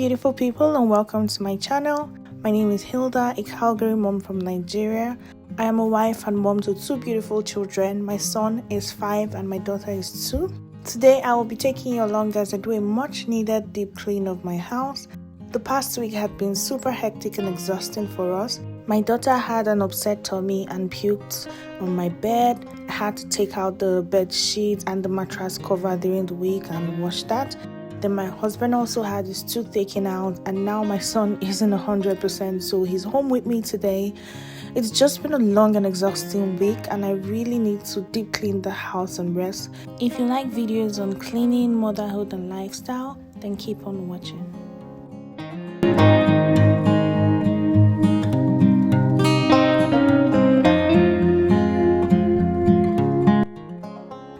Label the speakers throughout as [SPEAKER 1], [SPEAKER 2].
[SPEAKER 1] beautiful people, and welcome to my channel. My name is Hilda, a Calgary mom from Nigeria. I am a wife and mom to two beautiful children. My son is 5 and my daughter is 2. Today I will be taking you along as I do a much needed deep clean of my house. The past week had been super hectic and exhausting for us. My daughter had an upset tummy and puked on my bed. I had to take out the bed sheets and the mattress cover during the week and wash that. Then my husband also had his tooth taken out, and now my son isn't 100%, so he's home with me today. It's just been a long and exhausting week, and I really need to deep clean the house and rest. If you like videos on cleaning, motherhood and lifestyle, then keep on watching.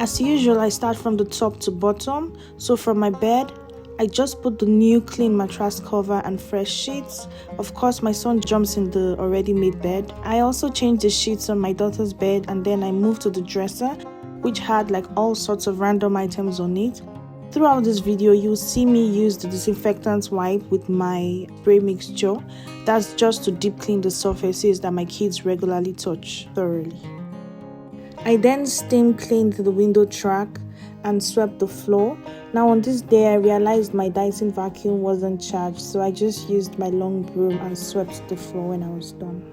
[SPEAKER 1] As usual, I start from the top to bottom. So from my bed, I just put the new clean mattress cover and fresh sheets. Of course, my son jumps in the already made bed. I also changed the sheets on my daughter's bed, and then I moved to the dresser, which had like all sorts of random items on it. Throughout this video, you'll see me use the disinfectant wipe with my spray mixture. That's just to deep clean the surfaces that my kids regularly touch thoroughly. I then steam cleaned the window track and swept the floor. Now on this day, I realized my Dyson vacuum wasn't charged, so I just used my long broom and swept the floor when I was done.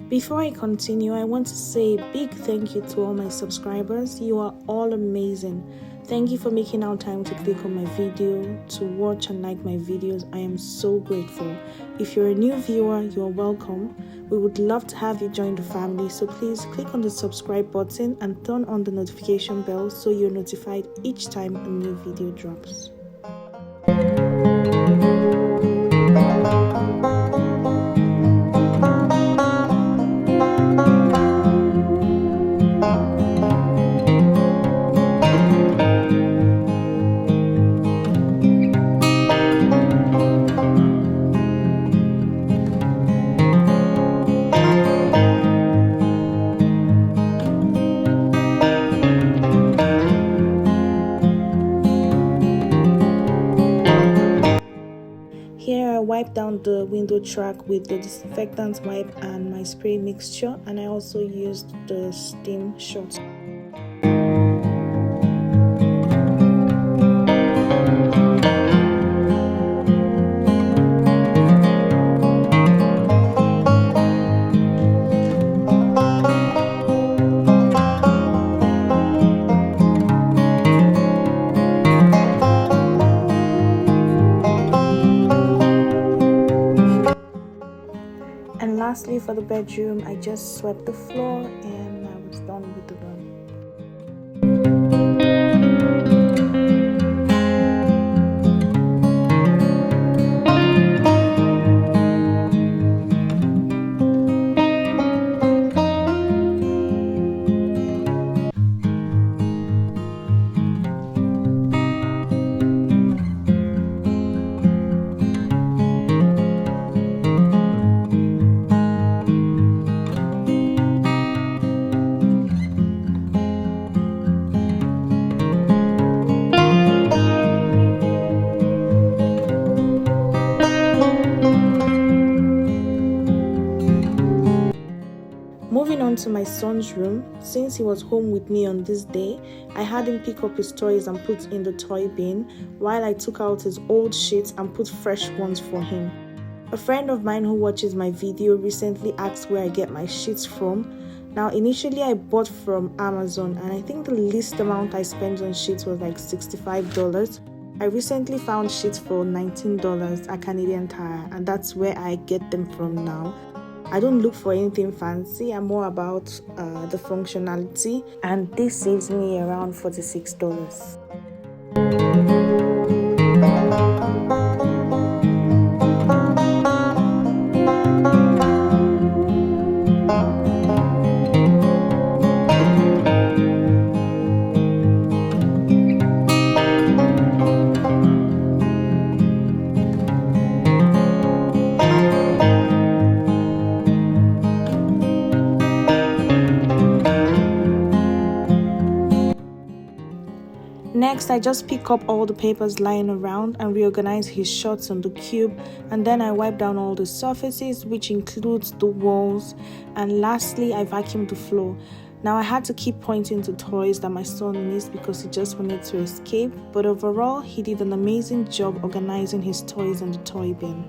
[SPEAKER 1] Before I continue, I want to say a big thank you to all my subscribers. You are all amazing. Thank you for making out time to click on my video, to watch and like my videos. I am so grateful. If you're a new viewer, you are welcome. We would love to have you join the family, so please click on the subscribe button and turn on the notification bell so you're notified each time a new video drops. Here I wipe down the window track with the disinfectant wipe and my spray mixture, and I also used the steam shot. And lastly, for the bedroom, I just swept the floor and I was done with the room. Moving on to my son's room, since he was home with me on this day, I had him pick up his toys and put in the toy bin while I took out his old sheets and put fresh ones for him. A friend of mine who watches my video recently asked where I get my sheets from. Now initially I bought from Amazon, and I think the least amount I spent on sheets was like $65. I recently found sheets for $19 at Canadian Tire, and that's where I get them from now. I don't look for anything fancy. I'm more about the functionality, and this saves me around $46. Next, I just pick up all the papers lying around and reorganize his shorts on the cube, and then I wipe down all the surfaces, which includes the walls, and lastly I vacuum the floor. Now I had to keep pointing to toys that my son missed because he just wanted to escape, but overall he did an amazing job organizing his toys in the toy bin.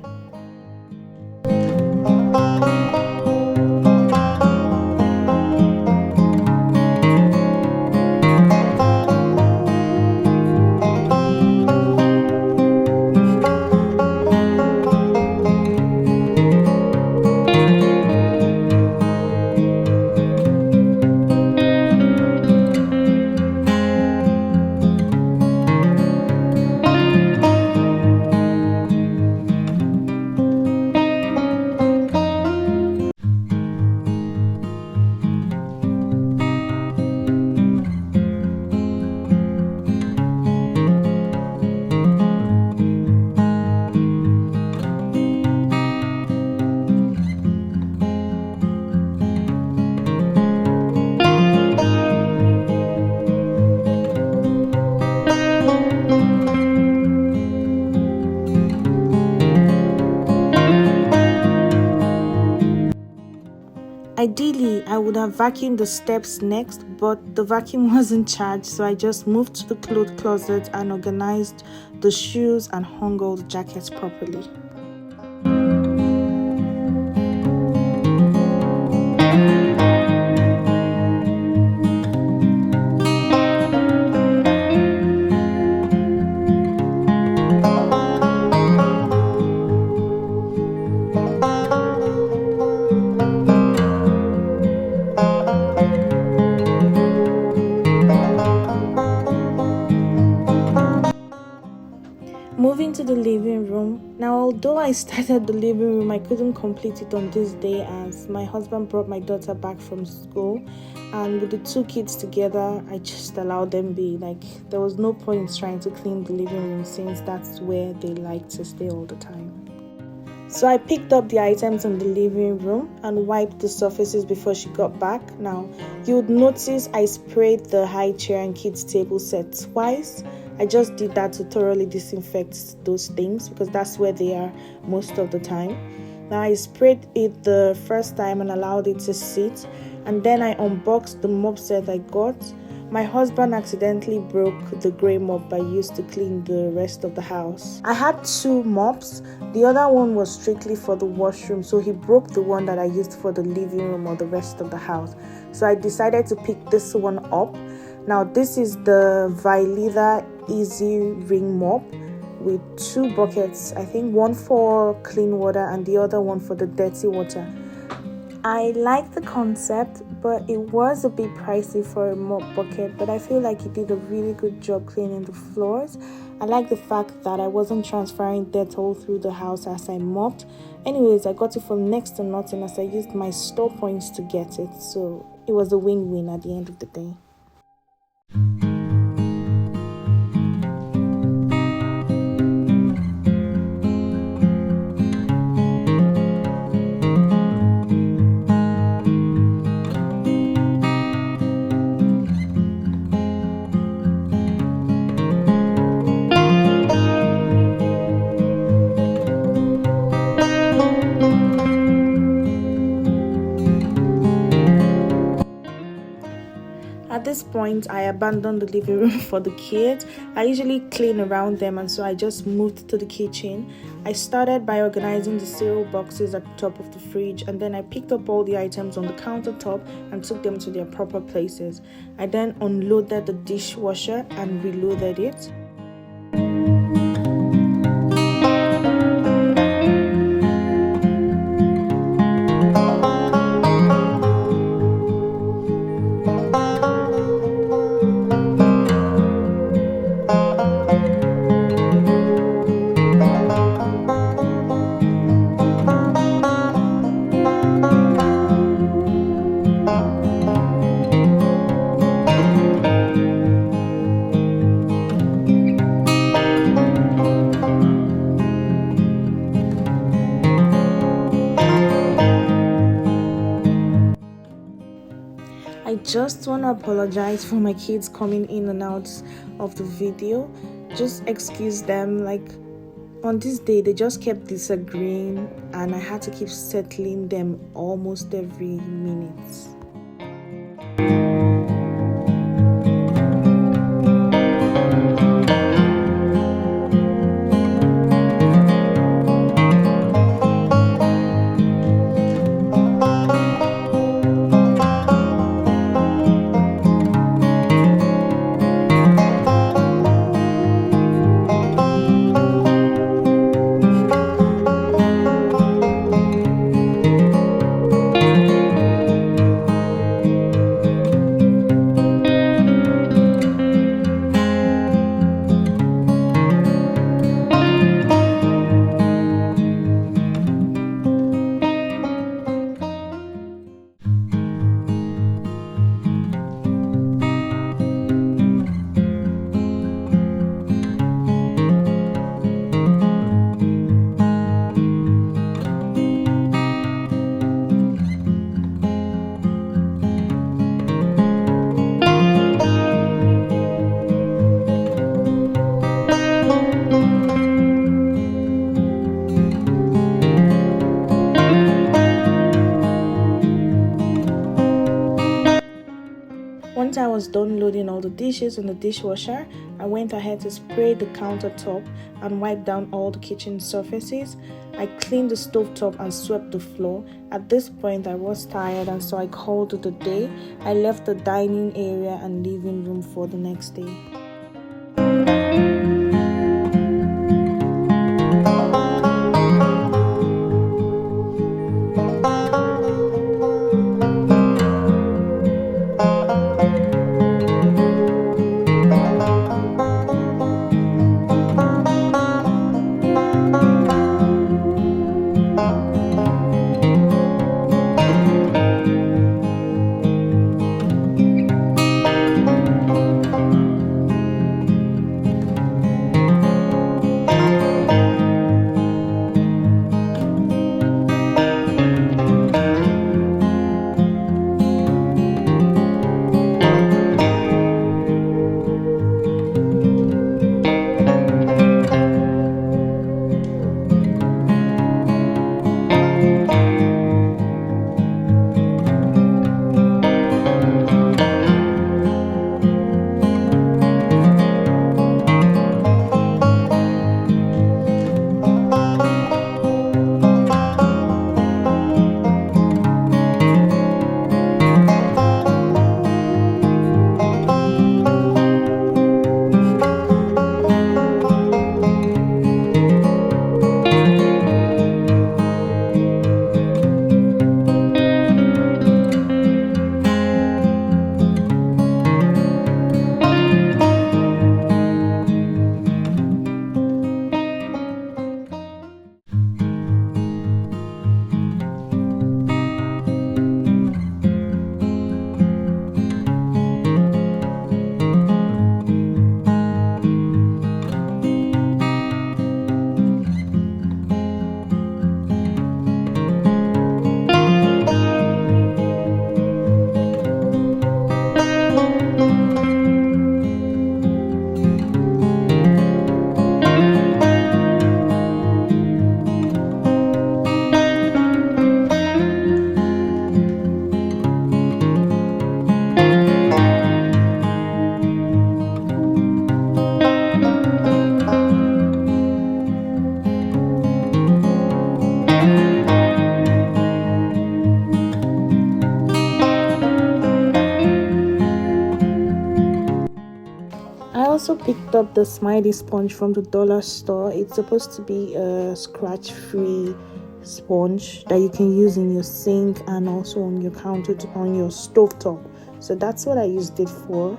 [SPEAKER 1] Ideally, I would have vacuumed the steps next, but the vacuum wasn't charged, so I just moved to the clothes closet and organized the shoes and hung all the jackets properly. Moving to the living room. Now, although I started the living room, I couldn't complete it on this day as my husband brought my daughter back from school, and with the two kids together, I just allowed them be. Like, there was no point trying to clean the living room since that's where they like to stay all the time. So I picked up the items in the living room and wiped the surfaces before she got back. Now, you would notice I sprayed the high chair and kids table set twice. I just did that to thoroughly disinfect those things because that's where they are most of the time. Now I sprayed it the first time and allowed it to sit, and then I unboxed the mop set I got. My husband accidentally broke the grey mop I used to clean the rest of the house. I had two mops. The other one was strictly for the washroom, so he broke the one that I used for the living room or the rest of the house. So I decided to pick this one up. Now this is the Vileda Easy Ring Mop with two buckets. I think one for clean water and the other one for the dirty water. I like the concept, but it was a bit pricey for a mop bucket, but I feel like he did a really good job cleaning the floors. I like the fact that I wasn't transferring dirt all through the house as I mopped. Anyways, I got it for next to nothing as I used my store points to get it, so it was a win-win at the end of the day. At this point, I abandoned the living room for the kids. I usually clean around them, and so I just moved to the kitchen. I started by organizing the cereal boxes at the top of the fridge, and then I picked up all the items on the countertop and took them to their proper places. I then unloaded the dishwasher and reloaded it. I just want to apologize for my kids coming in and out of the video. Just excuse them. Like, on this day they just kept disagreeing and I had to keep settling them almost every minute. Once I was done loading all the dishes in the dishwasher, I went ahead to spray the countertop and wipe down all the kitchen surfaces. I cleaned the stovetop and swept the floor. At this point, I was tired and so I called it a day. I left the dining area and living room for the next day. I also picked up the Smiley sponge from the dollar store. It's supposed to be a scratch-free sponge that you can use in your sink and also on your counter, on your stovetop. So that's what I used it for.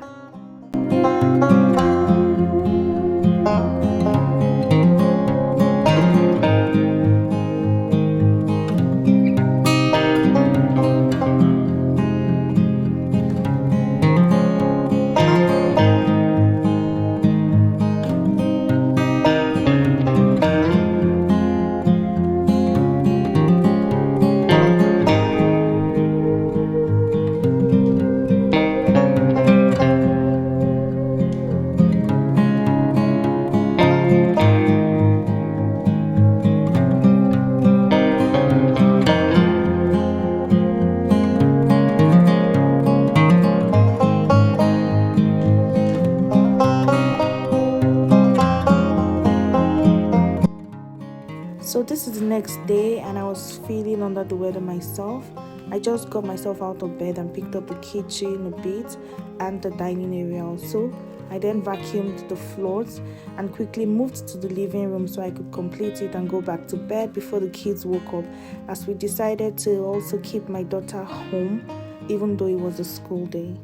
[SPEAKER 1] this is the next day and I was feeling under the weather myself. I just got myself out of bed and picked up the kitchen a bit and the dining area also. I then vacuumed the floors and quickly moved to the living room so I could complete it and go back to bed before the kids woke up, as we decided to also keep my daughter home even though it was a school day.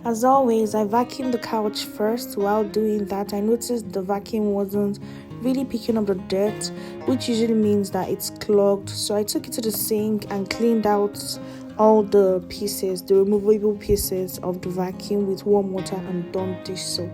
[SPEAKER 1] As always, I vacuumed the couch first. While doing that, I noticed the vacuum wasn't really picking up the dirt, which usually means that it's clogged. So I took it to the sink and cleaned out all the pieces, the removable pieces of the vacuum with warm water and Dawn dish soap.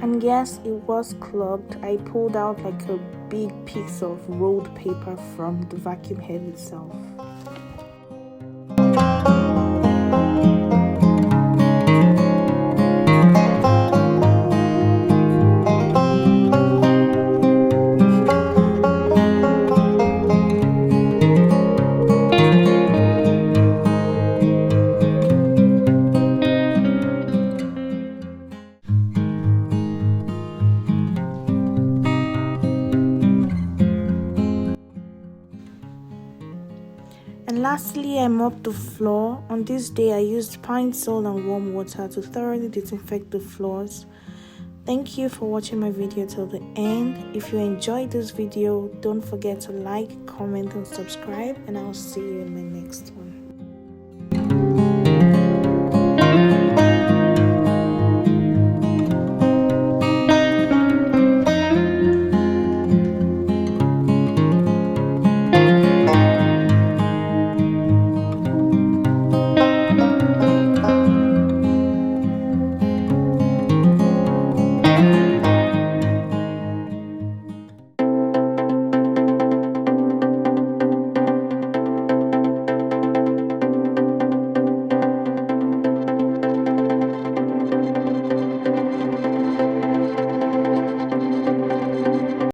[SPEAKER 1] And yes, it was clogged. I pulled out like a big piece of rolled paper from the vacuum head itself. And lastly, I mopped the floor. On this day, I used pine sol and warm water to thoroughly disinfect the floors. Thank you for watching my video till the end. If you enjoyed this video, don't forget to like, comment and subscribe, and I'll see you in my next one.